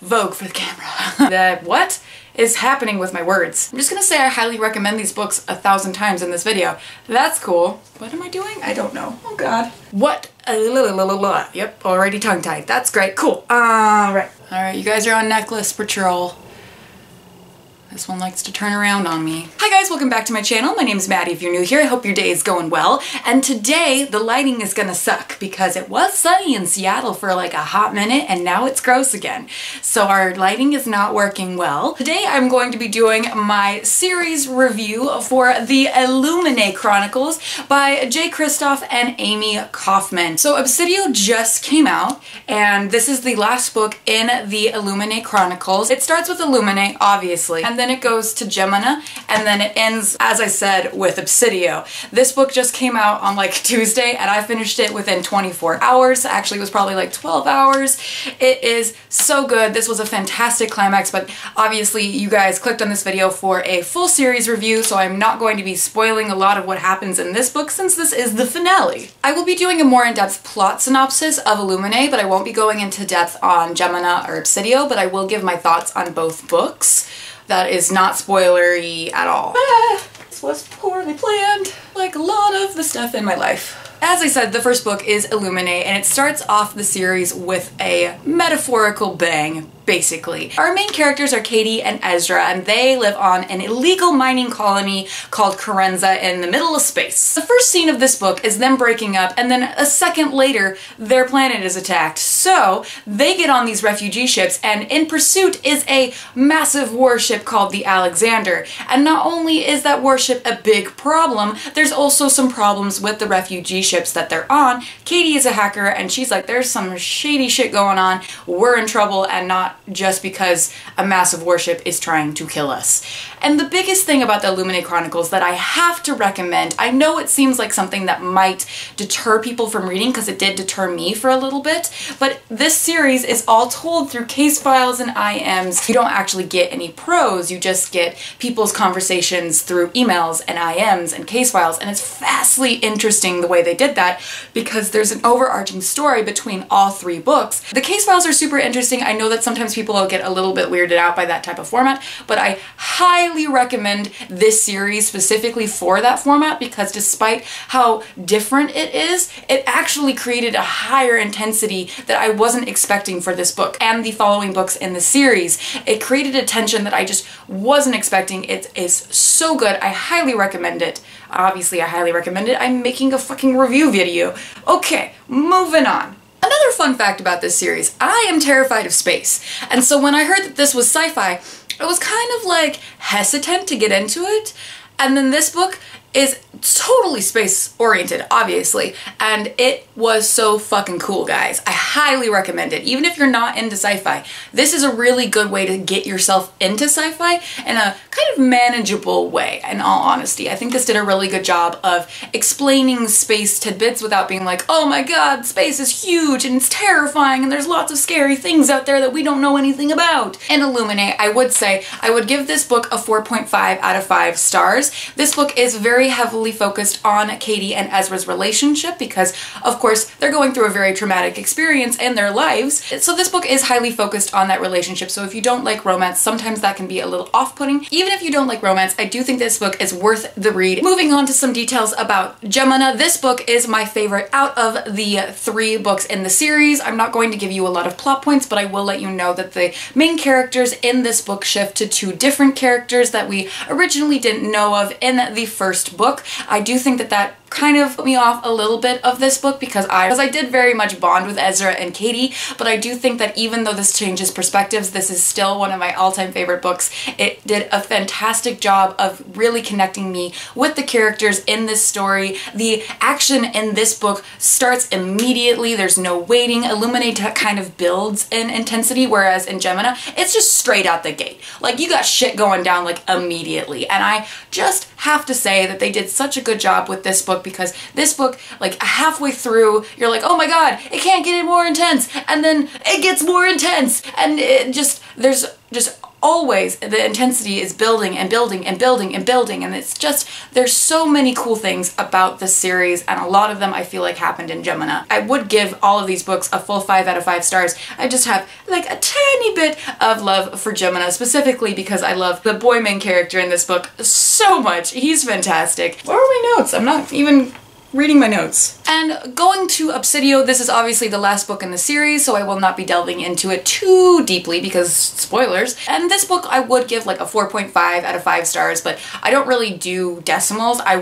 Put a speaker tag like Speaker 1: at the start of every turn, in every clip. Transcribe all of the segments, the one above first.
Speaker 1: Vogue for the camera. What is happening with my words? I'm just gonna say I highly recommend these books 1,000 times in this video. That's cool. What am I doing? I don't know. Oh god. What? Yep, already tongue-tied. That's great. Cool. Alright, you guys are on necklace patrol. This one likes to turn around on me. Hi guys, welcome back to my channel. My name is Maddie if you're new here. I hope your day is going well. And today the lighting is gonna suck because it was sunny in Seattle for like a hot minute and now it's gross again. So our lighting is not working well. Today I'm going to be doing my series review for the Illuminae Chronicles by J. Kristoff and Amie Kaufman. So Obsidio just came out and this is the last book in the Illuminae Chronicles. It starts with Illuminae, obviously, and then it goes to Jimana, and then it ends, as I said, with Obsidio. This book just came out on like Tuesday, and I finished it within 24 hours. Actually, it was probably like 12 hours. It is so good. This was a fantastic climax, but obviously you guys clicked on this video for a full series review, so I'm not going to be spoiling a lot of what happens in this book since this is the finale. I will be doing a more in-depth plot synopsis of Illuminae, but I won't be going into depth on Jimana or Obsidio, but I will give my thoughts on both books. That is not spoilery at all. This was poorly planned, like a lot of the stuff in my life. As I said, the first book is Illuminae, and it starts off the series with a metaphorical bang, basically. Our main characters are Katie and Ezra, and they live on an illegal mining colony called Carenza in the middle of space. The first scene of this book is them breaking up, and then a second later, their planet is attacked. So they get on these refugee ships, and in pursuit is a massive warship called the Alexander. And not only is that warship a big problem, there's also some problems with the refugee ships that they're on. Katie is a hacker, and she's like, there's some shady shit going on. We're in trouble, and not just because a massive warship is trying to kill us. And the biggest thing about the Illuminae Chronicles that I have to recommend, I know it seems like something that might deter people from reading, because it did deter me for a little bit, but this series is all told through case files and IMs. You don't actually get any prose, you just get people's conversations through emails and IMs and case files, and it's vastly interesting the way they did that because there's an overarching story between all three books. The case files are super interesting. I know that sometimes people will get a little bit weirded out by that type of format, but I highly recommend this series specifically for that format because despite how different it is, it actually created a higher intensity that I wasn't expecting for this book and the following books in the series. It created a tension that I just wasn't expecting. It is so good. I highly recommend it. Obviously, I highly recommend it. I'm making a fucking review video. Okay, moving on. Another fun fact about this series, I am terrified of space. And so when I heard that this was sci-fi, I was kind of like hesitant to get into it. And then this book is totally space oriented, obviously, and it was so fucking cool, guys. I highly recommend it. Even if you're not into sci-fi, this is a really good way to get yourself into sci-fi in a kind of manageable way, in all honesty. I think this did a really good job of explaining space tidbits without being like, oh my god, space is huge and it's terrifying and there's lots of scary things out there that we don't know anything about. In Illuminae, I would say I would give this book a 4.5 out of 5 stars. This book is very heavily focused on Katie and Ezra's relationship because, of course, they're going through a very traumatic experience in their lives. So this book is highly focused on that relationship. So if you don't like romance, sometimes that can be a little off-putting. Even if you don't like romance, I do think this book is worth the read. Moving on to some details about Jimana, this book is my favorite out of the 3 books in the series. I'm not going to give you a lot of plot points, but I will let you know that the main characters in this book shift to 2 different characters that we originally didn't know of in the first book. I do think that kind of put me off a little bit of this book because I did very much bond with Ezra and Katie, but I do think that even though this changes perspectives, this is still one of my all-time favorite books. It did a fantastic job of really connecting me with the characters in this story. The action in this book starts immediately. There's no waiting. Illuminate kind of builds in intensity, whereas in Jimana, it's just straight out the gate. Like, you got shit going down like immediately, and I just have to say that they did such a good job with this book because this book, like halfway through, you're like, oh my god, it can't get any more intense, and then it gets more intense, and it just, there's just always the intensity is building and building and building and building, and it's just, there's so many cool things about this series, and a lot of them I feel like happened in Jimana. I would give all of these books a full 5 out of 5 stars. I just have like a tiny bit of love for Jimana, specifically because I love the boy main character in this book so much. He's fantastic. Where are my notes? I'm not even reading my notes. And going to Obsidio, this is obviously the last book in the series, so I will not be delving into it too deeply because spoilers. And this book I would give like a 4.5 out of 5 stars, but I don't really do decimals. I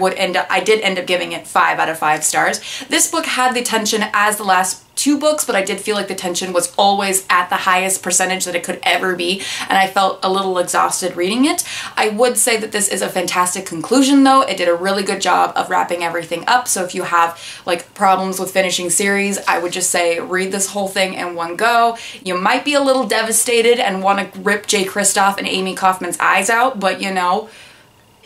Speaker 1: did end up giving it 5 out of 5 stars. This book had the tension as the last 2 books, but I did feel like the tension was always at the highest percentage that it could ever be, and I felt a little exhausted reading it. I would say that this is a fantastic conclusion though. It did a really good job of wrapping everything up, so if you have like problems with finishing series, I would just say read this whole thing in one go. You might be a little devastated and want to rip Jay Kristoff and Amie Kaufman's eyes out, but you know,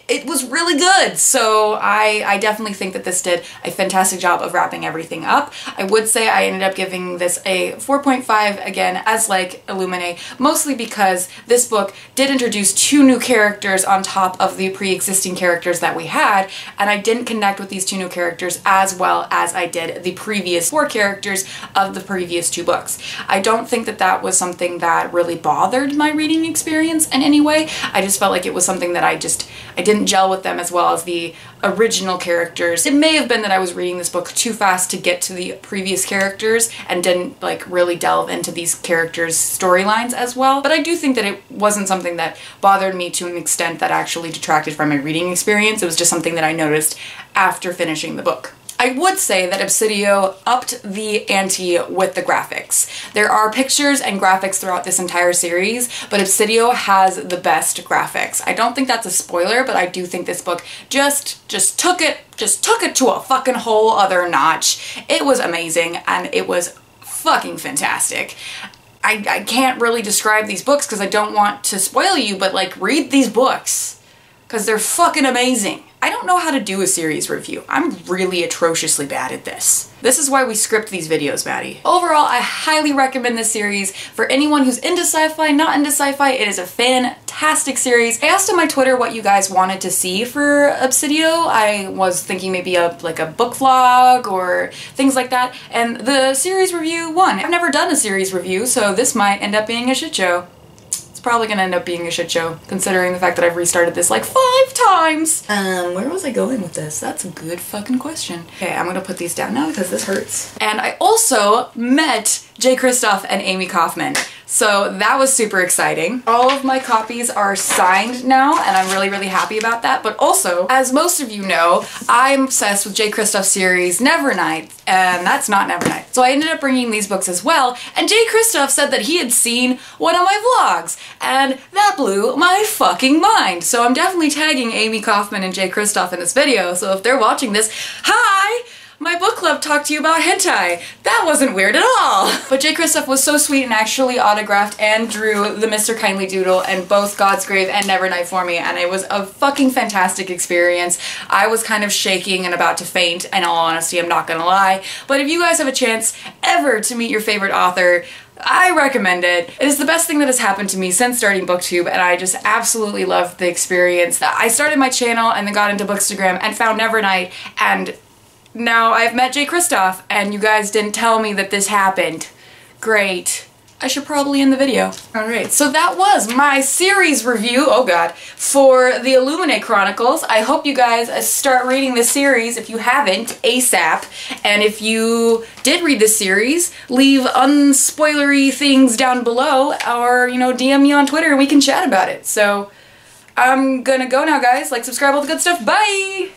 Speaker 1: it was really good. So I definitely think that this did a fantastic job of wrapping everything up. I would say I ended up giving this a 4.5 again, as like Illuminae, mostly because this book did introduce 2 new characters on top of the pre-existing characters that we had, and I didn't connect with these 2 new characters as well as I did the previous 4 characters of the previous 2 books. I don't think that that was something that really bothered my reading experience in any way. I just felt like it was something that I didn't gel with them as well as the original characters. It may have been that I was reading this book too fast to get to the previous characters and didn't like really delve into these characters' storylines as well, but I do think that it wasn't something that bothered me to an extent that actually detracted from my reading experience. It was just something that I noticed after finishing the book. I would say that Obsidio upped the ante with the graphics. There are pictures and graphics throughout this entire series, but Obsidio has the best graphics. I don't think that's a spoiler, but I do think this book just took it to a fucking whole other notch. It was amazing, and it was fucking fantastic. I can't really describe these books because I don't want to spoil you, but like, read these books because they're fucking amazing. I don't know how to do a series review. I'm really atrociously bad at this. This is why we script these videos, Maddie. Overall, I highly recommend this series for anyone who's into sci-fi, not into sci-fi. It is a fantastic series. I asked on my Twitter what you guys wanted to see for Obsidio. I was thinking maybe like a book vlog or things like that, and the series review won. I've never done a series review, so this might end up being a shit show. Probably gonna end up being a shit show, considering the fact that I've restarted this like 5 times. Where was I going with this? That's a good fucking question. Okay, I'm gonna put these down now because this hurts. And I also met Jay Kristoff and Amie Kaufman, so that was super exciting. All of my copies are signed now, and I'm really, really happy about that. But also, as most of you know, I'm obsessed with Jay Kristoff's series Nevernight, and that's not Nevernight. So I ended up bringing these books as well, and Jay Kristoff said that he had seen one of my vlogs, and that blew my fucking mind. So I'm definitely tagging Amie Kaufman and Jay Kristoff in this video, so if they're watching this, hi! My book club talked to you about hentai. That wasn't weird at all. But Jay Kristoff was so sweet and actually autographed and drew the Mr. Kindly Doodle and both God's Grave and Nevernight for me, and it was a fucking fantastic experience. I was kind of shaking and about to faint, in all honesty, I'm not gonna lie. But if you guys have a chance ever to meet your favorite author, I recommend it. It is the best thing that has happened to me since starting BookTube, and I just absolutely loved the experience. I started my channel and then got into Bookstagram and found Nevernight, and now I've met Jay Kristoff, and you guys didn't tell me that this happened. Great. I should probably end the video. Alright, so that was my series review, oh god, for the Illuminate Chronicles. I hope you guys start reading this series if you haven't, ASAP. And if you did read this series, leave unspoilery things down below, or, you know, DM me on Twitter and we can chat about it. So, I'm gonna go now, guys. Like, subscribe, all the good stuff. Bye!